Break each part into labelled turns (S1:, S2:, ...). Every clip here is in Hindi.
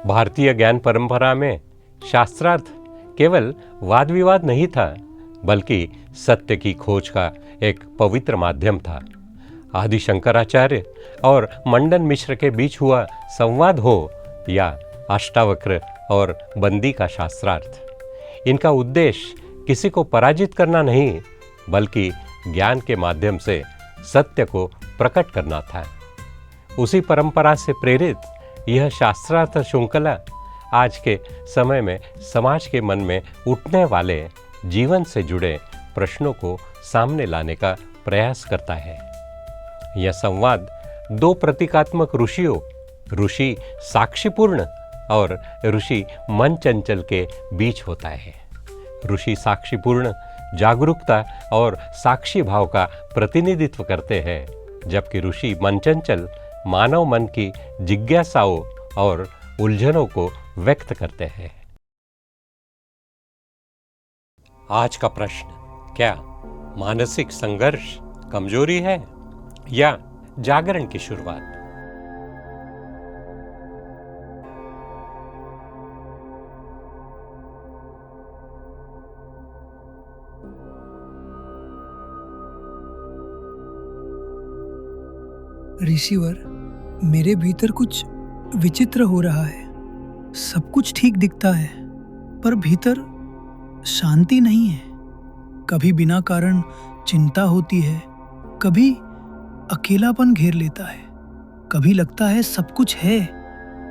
S1: भारतीय ज्ञान परंपरा में शास्त्रार्थ केवल वाद विवाद नहीं था, बल्कि सत्य की खोज का एक पवित्र माध्यम था। आदि शंकराचार्य और मंडन मिश्र के बीच हुआ संवाद हो या अष्टावक्र और बंदी का शास्त्रार्थ, इनका उद्देश्य किसी को पराजित करना नहीं, बल्कि ज्ञान के माध्यम से सत्य को प्रकट करना था। उसी परंपरा से प्रेरित यह शास्त्रार्थ श्रृंखला आज के समय में समाज के मन में उठने वाले जीवन से जुड़े प्रश्नों को सामने लाने का प्रयास करता है। यह संवाद दो प्रतीकात्मक ऋषियों, ऋषि साक्षीपूर्ण और ऋषि मन चंचल के बीच होता है। ऋषि साक्षीपूर्ण जागरूकता और साक्षी भाव का प्रतिनिधित्व करते हैं, जबकि ऋषि मन चंचल मानव मन की जिज्ञासाओं और उलझनों को व्यक्त करते हैं। आज का प्रश्न, क्या मानसिक संघर्ष कमजोरी है या जागरण की शुरुआत?
S2: ऋषिवर, मेरे भीतर कुछ विचित्र हो रहा है। सब कुछ ठीक दिखता है, पर भीतर शांति नहीं है। कभी बिना कारण चिंता होती है, कभी अकेलापन घेर लेता है, कभी लगता है सब कुछ है,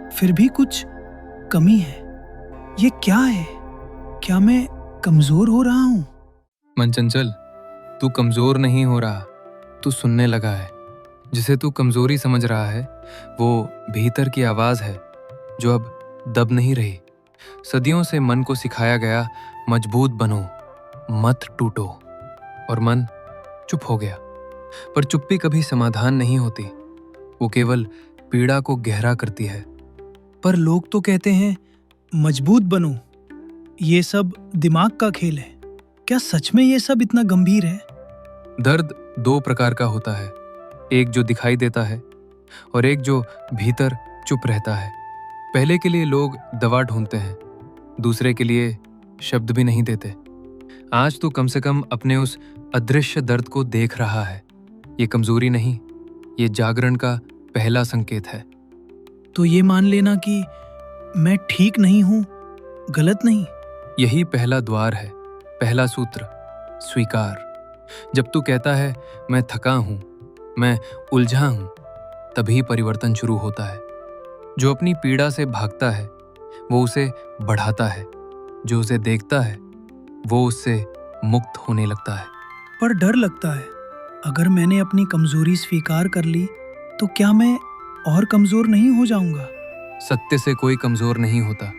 S2: फिर भी कुछ कमी है। ये क्या है? क्या मैं कमजोर हो रहा हूँ?
S3: मन चंचल, तू कमजोर नहीं हो रहा, तू सुनने लगा है। जिसे तू कमजोरी समझ रहा है वो भीतर की आवाज है जो अब दब नहीं रही। सदियों से मन को सिखाया गया, मजबूत बनो, मत टूटो, और मन चुप हो गया। पर चुप्पी कभी समाधान नहीं होती, वो केवल पीड़ा को गहरा करती है।
S2: पर लोग तो कहते हैं मजबूत बनो, ये सब दिमाग का खेल है। क्या सच में ये सब इतना गंभीर है?
S3: दर्द दो प्रकार का होता है, एक जो दिखाई देता है और एक जो भीतर चुप रहता है। पहले के लिए लोग दवा ढूंढते हैं, दूसरे के लिए शब्द भी नहीं देते। आज तो कम से कम अपने उस अदृश्य दर्द को देख रहा है। ये कमजोरी नहीं, ये जागरण का पहला संकेत है।
S2: तो ये मान लेना कि मैं ठीक नहीं हूँ, गलत नहीं।
S3: यही पहला द्वार है, पहला सूत्र, स्वीकार। जब तू कहता है मैं थका हूं, मैं उलझा हूं, तभी परिवर्तन शुरू होता है। जो अपनी पीड़ा से भागता है वो उसे बढ़ाता है, जो उसे देखता है वो उससे मुक्त होने लगता है।
S2: पर डर लगता है, अगर मैंने अपनी कमजोरी स्वीकार कर ली तो क्या मैं और कमजोर नहीं हो जाऊंगा?
S3: सत्य से कोई कमजोर नहीं होता।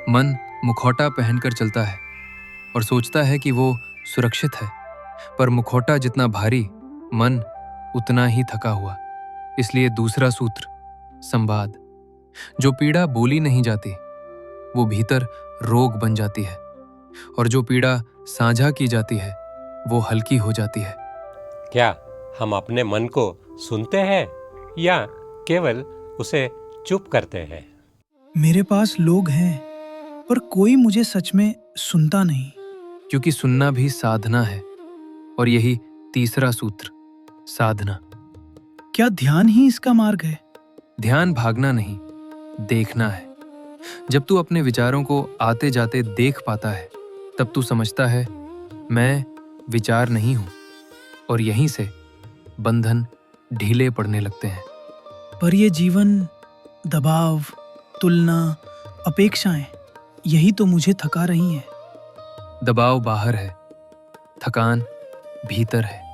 S3: मन मुखौटा पहनकर चलता है और सोचता है कि वो सुरक्षित है, पर मुखौटा जितना भारी, मन उतना ही थका हुआ। इसलिए दूसरा सूत्र, संवाद। जो पीड़ा बोली नहीं जाती वो भीतर रोग बन जाती है, और जो पीड़ा साझा की जाती है वो हल्की हो जाती है।
S1: क्या हम अपने मन को सुनते हैं या केवल उसे चुप करते हैं?
S2: मेरे पास लोग हैं, पर कोई मुझे सच में सुनता नहीं।
S3: क्योंकि सुनना भी साधना है, और यही तीसरा सूत्र, साधना।
S2: क्या ध्यान ही इसका मार्ग है?
S3: ध्यान भागना नहीं, देखना है। जब तू अपने विचारों को आते जाते देख पाता है, तब तू समझता है मैं विचार नहीं हूं, और यहीं से बंधन ढीले पड़ने लगते हैं।
S2: पर ये जीवन, दबाव, तुलना, अपेक्षाएं, यही तो मुझे थका रही हैं।
S3: दबाव बाहर है, थकान भीतर है।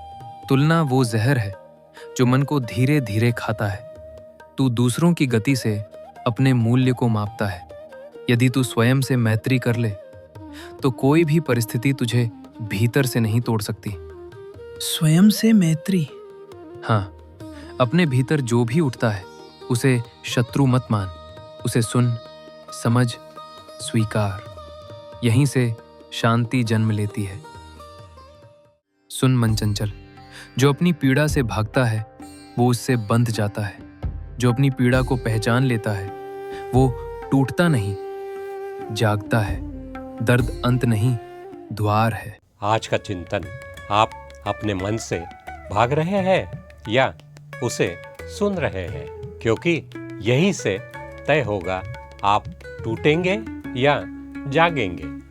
S3: तुलना वो जहर है जो मन को धीरे धीरे खाता है। तू दूसरों की गति से अपने मूल्य को मापता है। यदि तू स्वयं से मैत्री कर ले तो कोई भी परिस्थिति तुझे भीतर से नहीं तोड़ सकती।
S2: स्वयं से मैत्री?
S3: हाँ, अपने भीतर जो भी उठता है उसे शत्रु मत मान, उसे सुन, समझ, स्वीकार। यहीं से शांति जन्म लेती है। सुन मन चंचल, जो अपनी पीड़ा से भागता है वो उससे बंध जाता है। जो अपनी पीड़ा को पहचान लेता है वो टूटता नहीं, जागता है। दर्द अंत नहीं, द्वार है।
S1: आज का चिंतन आप अपने मन से भाग रहे हैं या उसे सुन रहे हैं, क्योंकि यही से तय होगा आप टूटेंगे या जागेंगे।